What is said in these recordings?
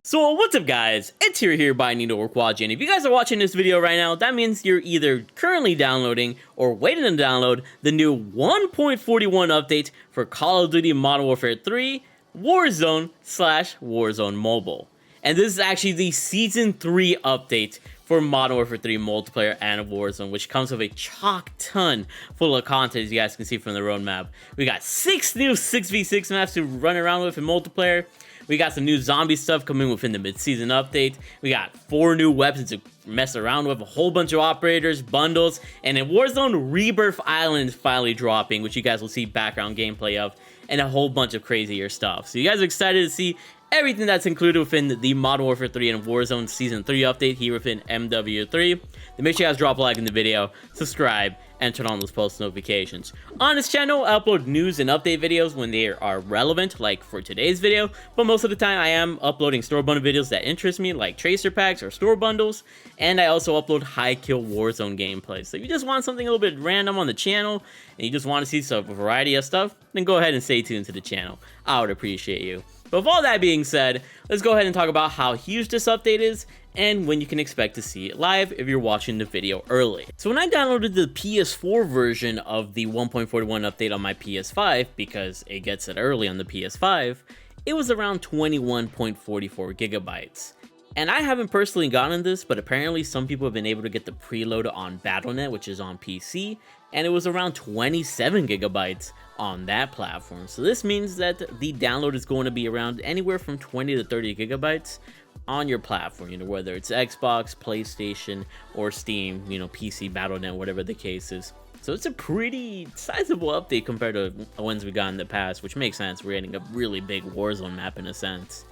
So what's up guys, it's here by NeedToWorkWatch, and if you guys are watching this video right now, that means you're either currently downloading or waiting to download the new 1.41 update for Call of Duty Modern Warfare 3 Warzone/Warzone Mobile. And this is actually the Season 3 update for Modern Warfare 3 multiplayer and Warzone, which comes with a chock ton full of content, as you guys can see from the roadmap. We got 6 new 6v6 maps to run around with in multiplayer. We got some new zombie stuff coming within the mid-season update. We got 4 new weapons to mess around with, a whole bunch of operators, bundles, and in Warzone, Rebirth Island is finally dropping, which you guys will see background gameplay of, and a whole bunch of crazier stuff. So you guys are excited to see everything that's included within the Modern Warfare 3 and Warzone Season 3 update here within MW3. Then make sure you guys drop a like in the video, subscribe, and turn on those post notifications. On this channel, I upload news and update videos when they are relevant, like for today's video, but most of the time I am uploading store bundle videos that interest me, like tracer packs or store bundles, and I also upload high kill Warzone gameplays. So if you just want something a little bit random on the channel, and you just want to see some variety of stuff, then go ahead and stay tuned to the channel. I would appreciate you. But with all that being said, let's go ahead and talk about how huge this update is and when you can expect to see it live if you're watching the video early. So when I downloaded the PS4 version of the 1.41 update on my PS5, because it gets it early on the PS5, it was around 21.44 gigabytes. And I haven't personally gotten this, but apparently some people have been able to get the preload on Battle.net, which is on PC, and it was around 27 gigabytes on that platform. So this means that the download is going to be around anywhere from 20 to 30 gigabytes on your platform, you know, whether it's Xbox, PlayStation, or Steam, you know, PC, Battle.net, whatever the case is. So it's a pretty sizable update compared to the ones we got in the past, which makes sense. We're getting a really big Warzone map in a sense.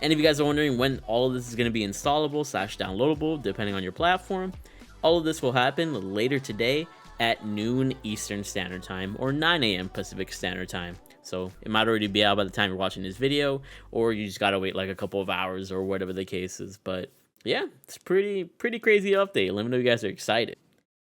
And if you guys are wondering when all of this is going to be installable / downloadable, depending on your platform, all of this will happen later today at noon Eastern Standard Time or 9 a.m. Pacific Standard Time. So it might already be out by the time you're watching this video, or you just gotta wait like a couple of hours or whatever the case is. But yeah, it's pretty crazy update. Let me know if you guys are excited.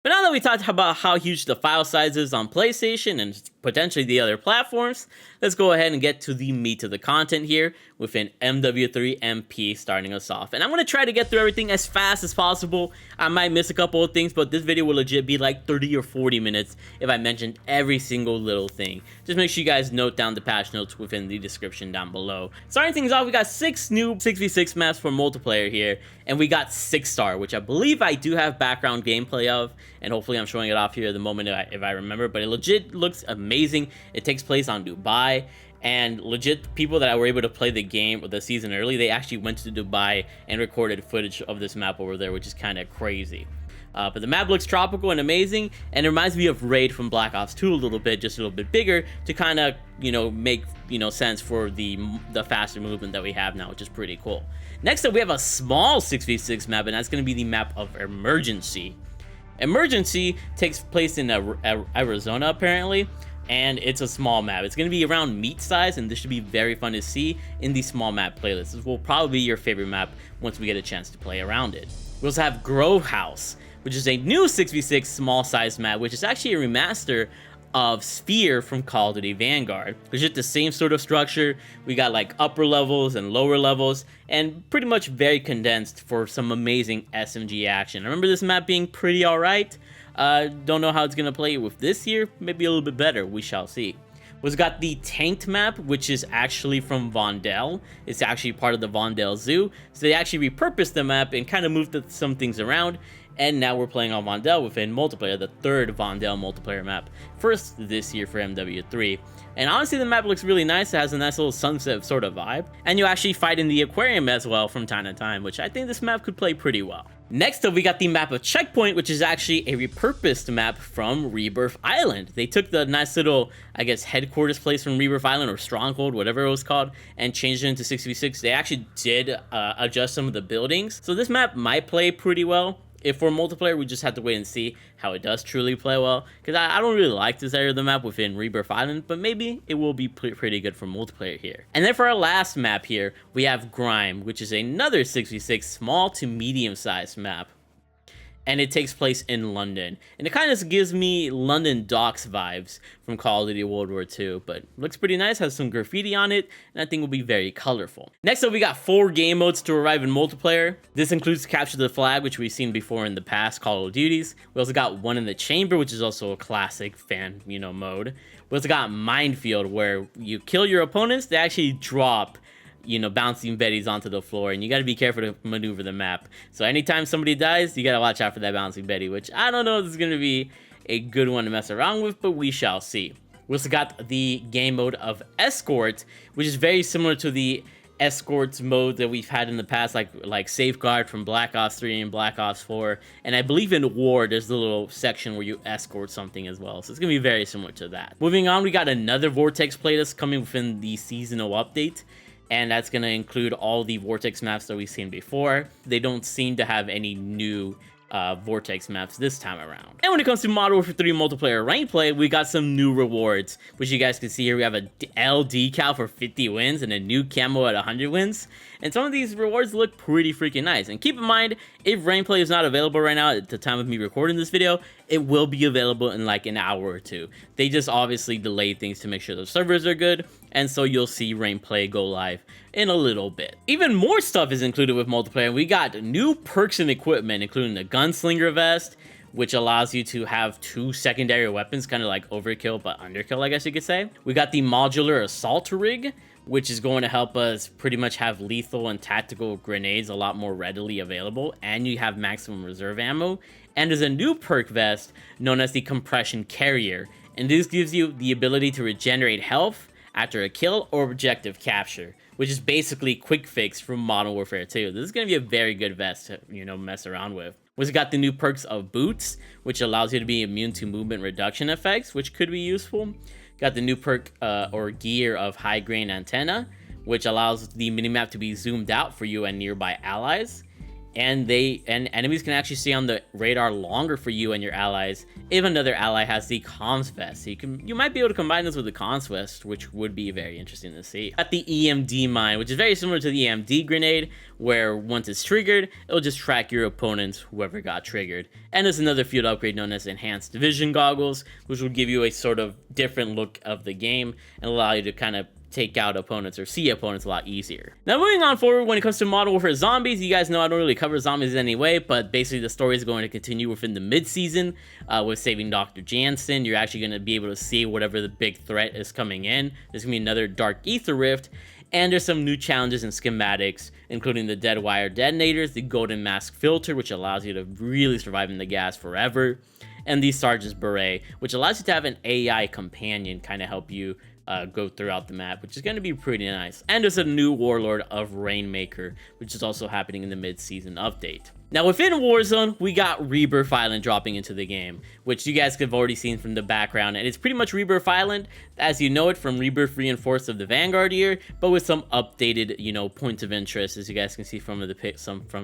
But now that we talked about how huge the file size is on PlayStation and potentially the other platforms, let's go ahead and get to the meat of the content here within MW3 MP starting us off. And I'm going to try to get through everything as fast as possible. I might miss a couple of things, but this video will legit be like 30 or 40 minutes if I mentioned every single little thing. Just make sure you guys note down the patch notes within the description down below. Starting things off, we got 6 new 6v6 maps for multiplayer here, and we got 6-star, which I believe I do have background gameplay of, and hopefully I'm showing it off here at the moment if I remember, but it legit looks amazing. It takes place on Dubai, and legit people that were able to play the game or the season early, they actually went to Dubai and recorded footage of this map over there, which is kind of crazy. But the map looks tropical and amazing, and it reminds me of Raid from Black Ops 2 a little bit, just a little bit bigger to kind of, you know, make, you know, sense for the faster movement that we have now, which is pretty cool. Next up, we have a small 6v6 map, and that's going to be the map of Emergency. Emergency takes place in Arizona, apparently, and it's a small map. It's going to be around meat size, and this should be very fun to see in the small map playlist. This will probably be your favorite map once we get a chance to play around it. We also have Grove House, which is a new 6v6 small size map, which is actually a remaster of Sphere from Call of Duty Vanguard. It's just the same sort of structure. We got like upper levels and lower levels, and pretty much very condensed for some amazing SMG action. I remember this map being pretty alright. Don't know how it's gonna play with this year. Maybe a little bit better. We shall see. We've got the Tanked map, which is actually from Vondel. It's actually part of the Vondel Zoo. So they actually repurposed the map and kind of moved some things around. And now we're playing on Vondel within multiplayer, the 3rd Vondel multiplayer map, first this year for MW3. And honestly, the map looks really nice. It has a nice little sunset sort of vibe. And you actually fight in the aquarium as well from time to time, which I think this map could play pretty well. Next up, we got the map of Checkpoint, which is actually a repurposed map from Rebirth Island. They took the nice little, I guess, headquarters place from Rebirth Island, or Stronghold, whatever it was called, and changed it into 6v6. They actually did adjust some of the buildings. So this map might play pretty well. If for multiplayer, we just have to wait and see how it does truly play well. Because I don't really like this area of the map within Rebirth Island, but maybe it will be pretty good for multiplayer here. And then for our last map here, we have Grime, which is another 6v6 small to medium sized map. and it takes place in London. And it kind of gives me London docks vibes from Call of Duty World War II, but looks pretty nice, has some graffiti on it, and I think will be very colorful. Next up, we got 4 game modes to arrive in multiplayer. This includes Capture the Flag, which we've seen before in the past Call of Duties. We also got One in the Chamber, which is also a classic fan, mode. We also got Minefield, where you kill your opponents, they actually drop bouncing Bettys onto the floor, and you got to be careful to maneuver the map. So anytime somebody dies, you got to watch out for that bouncing Betty, which I don't know if this is going to be a good one to mess around with, but we shall see. We also got the game mode of Escort, which is very similar to the Escorts mode that we've had in the past, like Safeguard from Black Ops 3 and Black Ops 4, and I believe in War there's the little section where you escort something as well, so it's gonna be very similar to that. Moving on, we got another Vortex playlist coming within the seasonal update, and that's going to include all the Vortex maps that we've seen before. They don't seem to have any new Vortex maps this time around. And when it comes to Modern Warfare 3 multiplayer rank play, we got some new rewards, which you guys can see here. We have a L decal for 50 wins and a new camo at 100 wins. And some of these rewards look pretty freaking nice. And keep in mind, if rank play is not available right now at the time of me recording this video, it will be available in like an hour or two. They just obviously delay things to make sure the servers are good, and so you'll see rank play go live in a little bit. Even more stuff is included with multiplayer. We got new perks and equipment, including the Gunslinger Vest, which allows you to have 2 secondary weapons, kind of like overkill but underkill, I guess you could say. We got the modular assault rig, which is going to help us pretty much have lethal and tactical grenades a lot more readily available, and you have maximum reserve ammo. And there's a new perk vest known as the Compression Carrier, and this gives you the ability to regenerate health after a kill or objective capture, which is basically quick fix from Modern Warfare 2. This is going to be a very good vest to, mess around with. We've got the new perks of Boots, which allows you to be immune to movement reduction effects, which could be useful. Got the new perk or gear of High Grain Antenna, which allows the minimap to be zoomed out for you and nearby allies. And enemies can actually stay on the radar longer for you and your allies if another ally has the comms vest. So you might be able to combine this with the comms vest, which would be very interesting to see. Got the EMD mine, which is very similar to the EMD grenade, where once it's triggered, it'll just track your opponents, whoever got triggered. And there's another field upgrade known as Enhanced Vision Goggles, which will give you a sort of different look of the game and allow you to kind of take out opponents or see opponents a lot easier. Now moving on forward, when it comes to Modern Warfare Zombies, you guys know I don't really cover zombies anyway, but basically the story is going to continue within the mid-season with saving Dr. Jansen. You're actually going to be able to see whatever the big threat is coming in. There's going to be another Dark Ether Rift, and there's some new challenges and schematics, including the Dead Wire Detonators, the Golden Mask Filter, which allows you to really survive in the gas forever, and the Sergeant's Beret, which allows you to have an AI companion kind of help you go throughout the map, which is going to be pretty nice. And there's a new Warlord of Rainmaker, which is also happening in the mid-season update. Now within Warzone, we got Rebirth Island dropping into the game, which you guys have already seen from the background, and it's pretty much Rebirth Island as you know it from Rebirth Reinforced of the Vanguard year, but with some updated, points of interest, as you guys can see from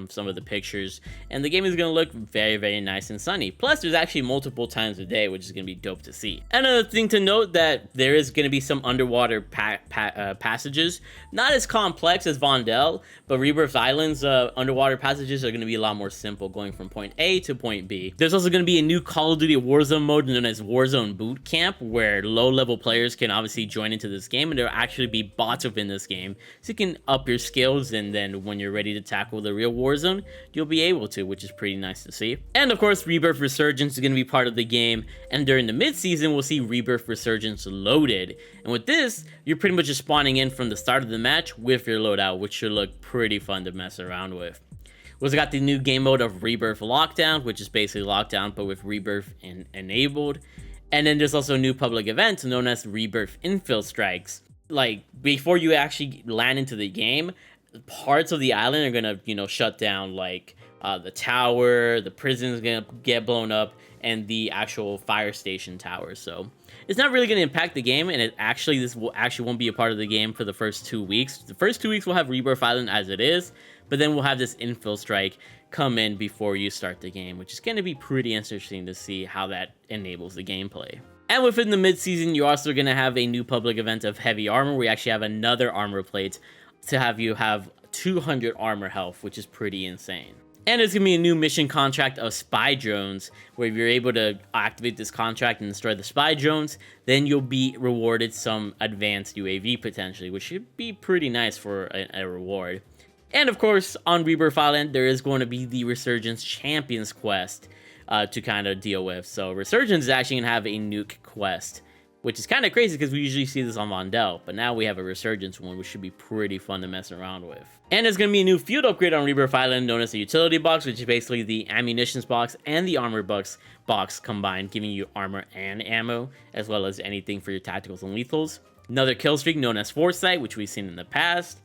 some of the pictures. And the game is going to look very, very nice and sunny. Plus, there's actually multiple times a day, which is going to be dope to see. Another thing to note that there is going to be some underwater passages, not as complex as Vondel, but Rebirth Island's underwater passages are going to be a lot more simple, going from point A to point B. There's also going to be a new Call of Duty Warzone mode known as Warzone Boot Camp, where low-level players can obviously join into this game, and there'll actually be bots within this game, so you can up your skills, and then when you're ready to tackle the real Warzone, you'll be able to, which is pretty nice to see. And of course, Rebirth Resurgence is going to be part of the game, and during the mid-season, we'll see Rebirth Resurgence loaded. And with this, you're pretty much just spawning in from the start of the match with your loadout, which should look pretty fun to mess around with. We also got the new game mode of Rebirth Lockdown, which is basically Lockdown, but with Rebirth enabled. And then there's also a new public event known as Rebirth Infill Strikes. Like, before you actually land into the game, parts of the island are gonna, shut down, like the tower, the prison is gonna get blown up, and the actual fire station tower. So it's not really gonna impact the game, and this won't be a part of the game for the first 2 weeks. The first 2 weeks we'll have Rebirth Island as it is, but then we'll have this infill strike come in before you start the game, which is going to be pretty interesting to see how that enables the gameplay. And within the mid-season, you're also going to have a new public event of heavy armor. We actually have another armor plate to have you have 200 armor health, which is pretty insane. And there's going to be a new mission contract of spy drones, where if you're able to activate this contract and destroy the spy drones, then you'll be rewarded some advanced UAV potentially, which should be pretty nice for a reward. And of course, on Rebirth Island, there is going to be the Resurgence Champions quest to kind of deal with. So Resurgence is actually going to have a nuke quest, which is kind of crazy because we usually see this on Mondale, but now we have a Resurgence one, which should be pretty fun to mess around with. And there's going to be a new field upgrade on Rebirth Island known as the Utility Box, which is basically the Ammunitions Box and the Armor box combined, giving you armor and ammo, as well as anything for your tacticals and lethals. Another kill streak known as Foresight, which we've seen in the past.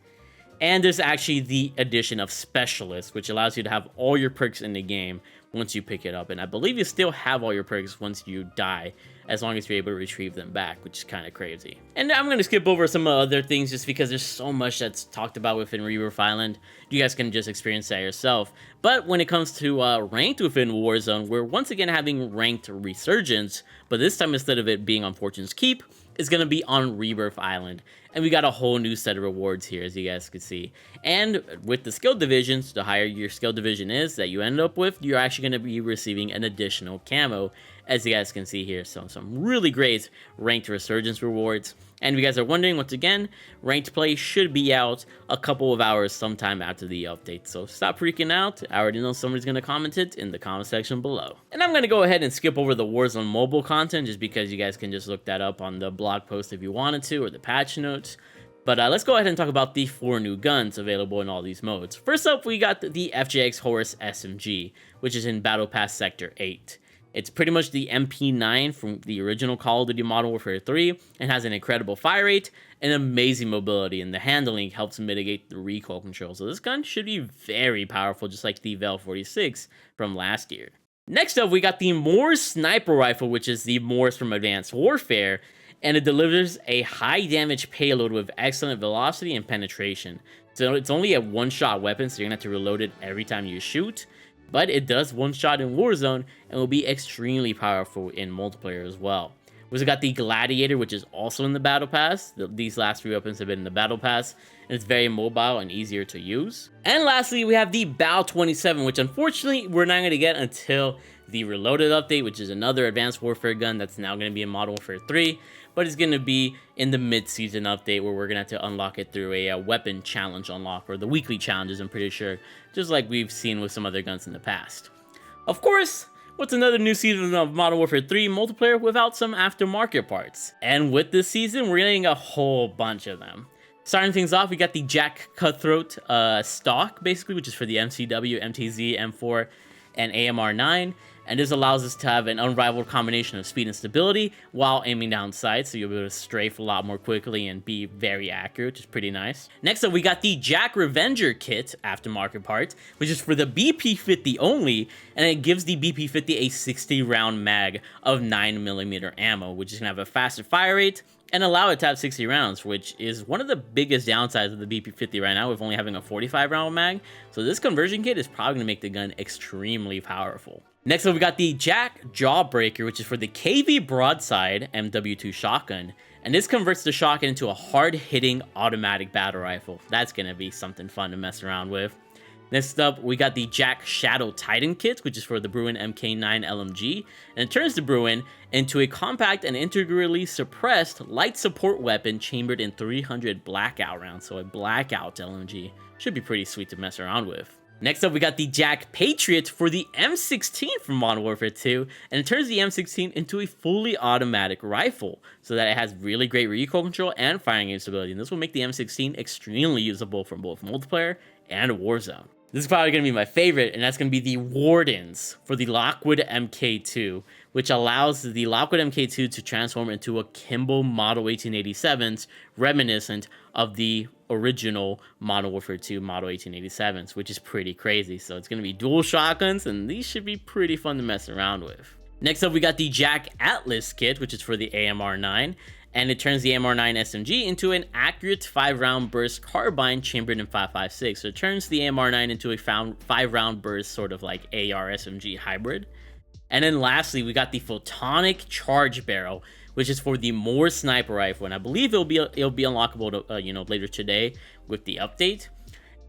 And there's actually the addition of Specialist, which allows you to have all your perks in the game once you pick it up. And I believe you still have all your perks once you die, as long as you're able to retrieve them back, which is kind of crazy. And I'm going to skip over some other things just because there's so much that's talked about within Rebirth Island. You guys can just experience that yourself. But when it comes to ranked within Warzone, we're once again having ranked Resurgence, but this time instead of it being on Fortune's Keep, it's going to be on Rebirth Island. And we got a whole new set of rewards here, as you guys can see. And with the skill divisions, the higher your skill division is that you end up with, you're actually going to be receiving an additional camo, as you guys can see here. So some really great ranked Resurgence rewards. And if you guys are wondering, once again, ranked play should be out a couple of hours sometime after the update. So stop freaking out. I already know somebody's going to comment it in the comment section below. And I'm going to go ahead and skip over the Warzone mobile content just because you guys can just look that up on the blog post if you wanted to, or the patch notes. But let's go ahead and talk about the 4 new guns available in all these modes. First up, we got the FJX HORUS SMG, which is in Battle Pass Sector 8. It's pretty much the MP9 from the original Call of Duty Modern Warfare 3 and has an incredible fire rate and amazing mobility, and the handling helps mitigate the recoil control. So this gun should be very powerful, just like the Vel 46 from last year. Next up, we got the MORS Sniper Rifle, which is the MORS from Advanced Warfare, and it delivers a high damage payload with excellent velocity and penetration. So it's only a one-shot weapon, so you're gonna have to reload it every time you shoot. But it does one-shot in Warzone and will be extremely powerful in multiplayer as well. We also got the Gladiator, which is also in the Battle Pass. These last 3 weapons have been in the Battle Pass, and it's very mobile and easier to use. And lastly, we have the BAL-27, which unfortunately we're not going to get until the Reloaded update, which is another Advanced Warfare gun that's now going to be in Modern Warfare 3. But it's going to be in the mid-season update where we're going to have to unlock it through a weapon challenge unlock, or the weekly challenges, I'm pretty sure, just like we've seen with some other guns in the past. Of course, what's another new season of Modern Warfare 3 multiplayer without some aftermarket parts? And with this season, we're getting a whole bunch of them. Starting things off, we got the Jack Cutthroat stock, basically, which is for the MCW, MTZ, M4, and AMR9. And this allows us to have an unrivaled combination of speed and stability while aiming down sights, so you'll be able to strafe a lot more quickly and be very accurate, which is pretty nice. Next up, we got the Jack Revenger kit aftermarket part, which is for the BP50 only, and it gives the BP50 a 60-round mag of 9mm ammo, which is going to have a faster fire rate and allow it to have 60 rounds, which is one of the biggest downsides of the BP50 right now, with only having a 45-round mag. So this conversion kit is probably going to make the gun extremely powerful. Next up, we got the Jack Jawbreaker, which is for the KV Broadside MW3 shotgun. And this converts the shotgun into a hard-hitting automatic battle rifle. That's going to be something fun to mess around with. Next up, we got the Jack Shadow Titan kit, which is for the Bruin MK9 LMG. And it turns the Bruin into a compact and integrally suppressed light support weapon chambered in 300 blackout rounds. So a blackout LMG should be pretty sweet to mess around with. Next up, we got the Jack Patriot for the M16 from Modern Warfare 2, and it turns the M16 into a fully automatic rifle, so that it has really great recoil control and firing aim stability, and this will make the M16 extremely usable from both multiplayer and Warzone. This is probably going to be my favorite, and that's going to be the Wardens for the Lockwood MK2, which allows the Lockwood MK2 to transform into a Kimball Model 1887s, reminiscent of the original Modern Warfare 2 Model 1887s, which is pretty crazy. So it's going to be dual shotguns, and these should be pretty fun to mess around with. Next up, we got the Jack Atlas kit, which is for the AMR9, and it turns the AMR9 SMG into an accurate 5-round burst carbine chambered in 5.56. So it turns the AMR9 into a 5-round burst, sort of like AR SMG hybrid. And then lastly, we got the Photonic Charge Barrel, which is for the MORS Sniper Rifle, and I believe it'll be unlockable to, later today with the update.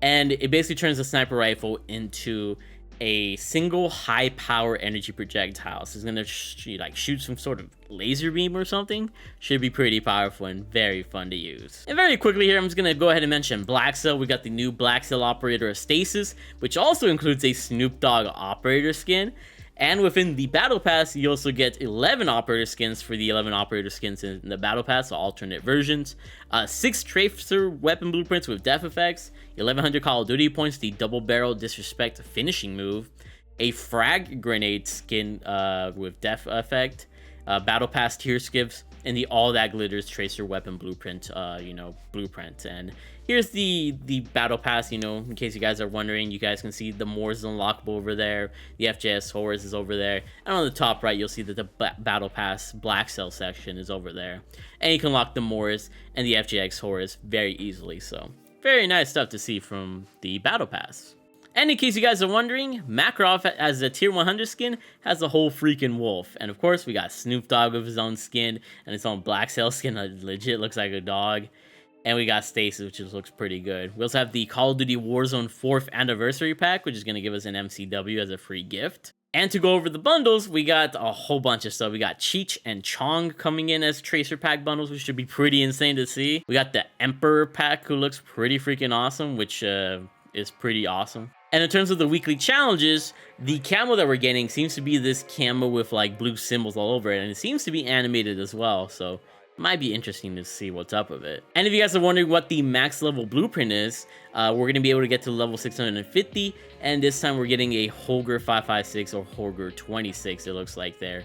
And it basically turns the sniper rifle into a single high power energy projectile. So it's gonna shoot some sort of laser beam or something. Should be pretty powerful and very fun to use. And very quickly here, I'm just gonna go ahead and mention Black Cell. We got the new Black Cell operator of Stasis, which also includes a Snoop Dogg operator skin. And within the Battle Pass, you also get 11 operator skins for the 11 operator skins in the Battle Pass, so alternate versions. 6 Tracer weapon blueprints with death effects, 1100 Call of Duty points, the double barrel disrespect finishing move, a frag grenade skin with death effect, Battle Pass tier skips, and the All That Glitters Tracer weapon blueprint, blueprint. And here's the Battle Pass, in case you guys are wondering. You guys can see the MORS is unlockable over there. The FJX Horus is over there. And on the top right, you'll see that the Battle Pass Black Cell section is over there. And you can lock the MORS and the FJX Horus very easily. So, very nice stuff to see from the Battle Pass. And in case you guys are wondering, Makarov as a tier 100 skin has a whole freaking wolf. And of course, we got Snoop Dogg with his own skin and his own Black Cell skin that legit looks like a dog. And we got Stasis, which just looks pretty good. We also have the Call of Duty Warzone 4th Anniversary Pack, which is going to give us an MCW as a free gift. And to go over the bundles, we got a whole bunch of stuff. We got Cheech and Chong coming in as Tracer Pack bundles, which should be pretty insane to see. We got the Emperor Pack, who looks pretty freaking awesome, which is pretty awesome. And in terms of the weekly challenges, the camo that we're getting seems to be this camo with like blue symbols all over it, and it seems to be animated as well, so it might be interesting to see what's up with it. And if you guys are wondering what the max level blueprint is, we're going to be able to get to level 650, and this time we're getting a Holger 556 or Holger 26, it looks like there,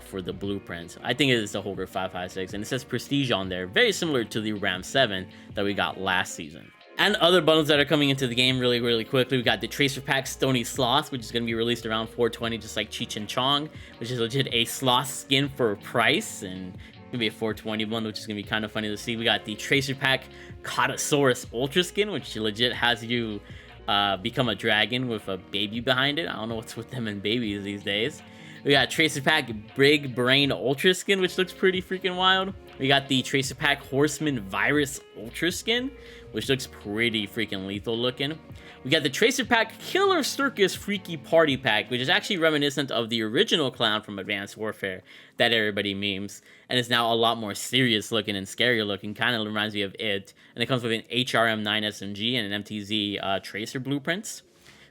for the blueprint. I think it is the Holger 556, and it says Prestige on there, very similar to the Ram 7 that we got last season. And other bundles that are coming into the game really quickly. We got the Tracer Pack Stony Sloth, which is going to be released around 420, just like Cheech and Chong, which is legit a sloth skin for a price, and it's going to be a 420 one, which is going to be kind of funny to see. We got the Tracer Pack Katasaurus Ultra skin, which legit has you become a dragon with a baby behind it. I don't know what's with them and babies these days. We got Tracer Pack Big Brain Ultra skin, which looks pretty freaking wild. We got the Tracer Pack Horseman Virus Ultra skin, which looks pretty freaking lethal looking. We got the Tracer Pack Killer Circus Freaky Party Pack, which is actually reminiscent of the original clown from Advanced Warfare that everybody memes, and is now a lot more serious looking and scarier looking, kind of reminds me of it. And it comes with an HRM9 SMG and an MTZ Tracer blueprints.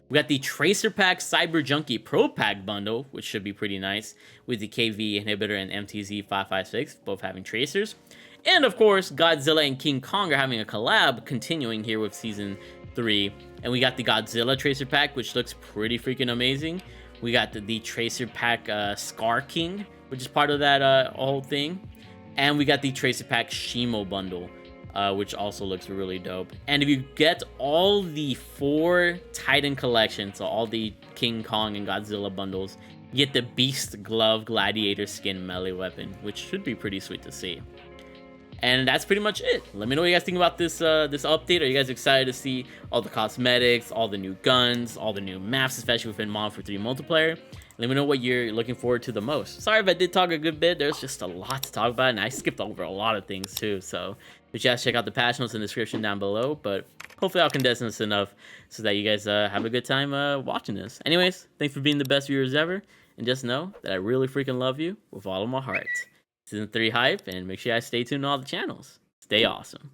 We got the Tracer Pack Cyber Junkie Pro Pack bundle, which should be pretty nice, with the KV inhibitor and MTZ 556, both having tracers. And of course, Godzilla and King Kong are having a collab, continuing here with Season 3. And we got the Godzilla Tracer Pack, which looks pretty freaking amazing. We got the Tracer Pack Scar King, which is part of that whole thing. And we got the Tracer Pack Shimo bundle, which also looks really dope. And if you get all the 4 Titan collections, so all the King Kong and Godzilla bundles, you get the Beast Glove Gladiator Skin melee weapon, which should be pretty sweet to see. And that's pretty much it. Let me know what you guys think about this this update. Are you guys excited to see all the cosmetics, all the new guns, all the new maps, especially within Modern Warfare 3 multiplayer? Let me know what you're looking forward to the most. Sorry if I did talk a good bit. There's just a lot to talk about, and I skipped over a lot of things too. So you guys check out the patch notes in the description down below. But hopefully I'll condense this enough so that you guys have a good time watching this. Anyways, thanks for being the best viewers ever. And just know that I really freaking love you with all of my heart. Season 3 hype, and make sure you guys stay tuned to all the channels. Stay awesome.